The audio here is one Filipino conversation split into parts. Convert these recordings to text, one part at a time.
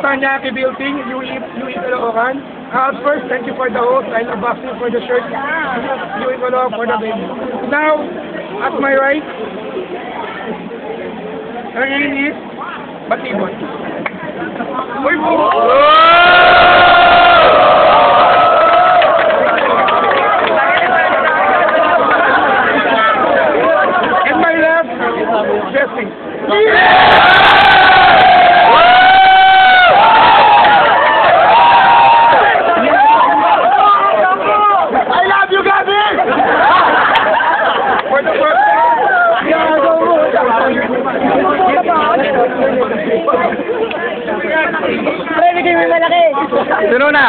Tanyaki Building, UE Caloocan. First, thank you for the host. I love Basti for the shirt. UE Caloocan for the baby. Now, at my right, her name is Batibon. Uy po! And my left, Jesse. I love you, Gabi! For the first Bigay mo malaki. Tuno na.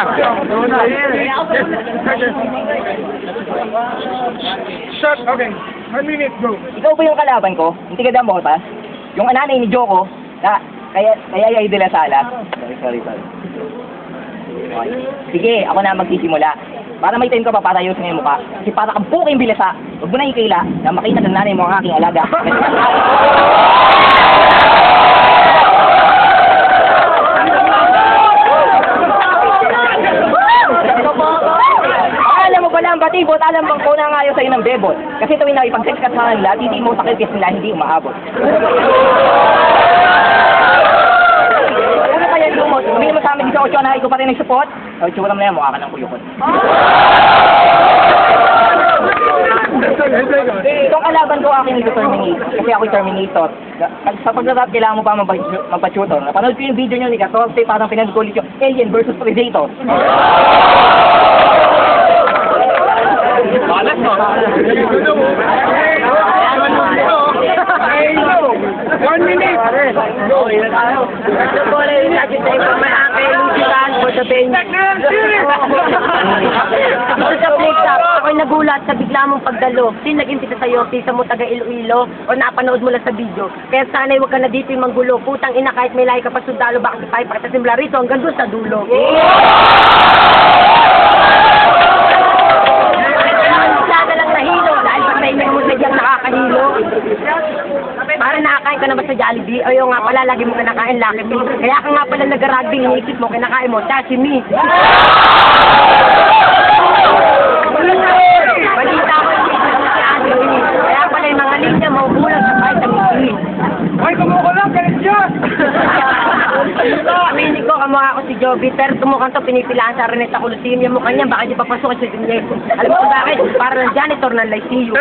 Shot, okay. 1 minute, go. Ikaw ba yung kalaban ko? Hindi ka damo ba? Yung ananay ni Joko, na kaya Yay de la Sala. Sorry. Sige, ako na magsisimula. Para may time ka pa para ayusin yung mukha. Kasi para kang buking bilasa, huwag mo na ikaila na makita ng nanay mo ang aking alaga. Alam mo pala ang batibot, alam bang ko na nga ayaw sa'yo ng bebot. Kasi tuwing nakipag-sex ka sa kanila, hindi mo sakit kasi nila hindi umaabot. Ano kaya yung umot? Hindi mo sa amin sa 8 na ko pa rin nagsupot? O, itsura mo na yan, mukha ka ng kuyukot. Itong kalaban ko aking ito Terminator. Kasi ako'y Terminator. Sa paglalap, kailangan mo pa magpa-tutor. Napanood ko yung video nyo ni Katorte, parang pinag-ulit yung Alien versus Predator. Balas mo. 1 minute. Okay na tayo. Ito na yung nakita yung pamahangkay yung siyan for the bench. Ito sa play-up, ako'y nagulat sa bigla mong pagdalo. Sin nag-impita sa'yo, pisa mo taga Iloilo o napanood mo lang sa video. Kaya sana'y huwag ka na dito yung manggulo. Putang ina kahit may lahi ka pa sundalo, baka si Pai pakitasimula rito hanggang doon sa dulo. Sana lang nahilo dahil pag nainyo mo sadyang nakakahilo. Para nakakain ka na ba sa Jollibee? Ayaw nga pala, lagi mo kinakain Lucky Me. Kaya ka nga pala nag-rugby, iniisip mo, kinakain mo, sashimi. Balita ko, kaya pala yung mga linya, mahuhulang sa vitamin C. Ay, kumuha lang, ganit yan! Aminin ko, kamukha ko si Joby, pero tumukhang to pinipilaan sa Araneta Coliseum. Yung mukha niya, baka di papasukin sa Dinyeso. Alam mo bakit? Para ng janitor ng Lyceum.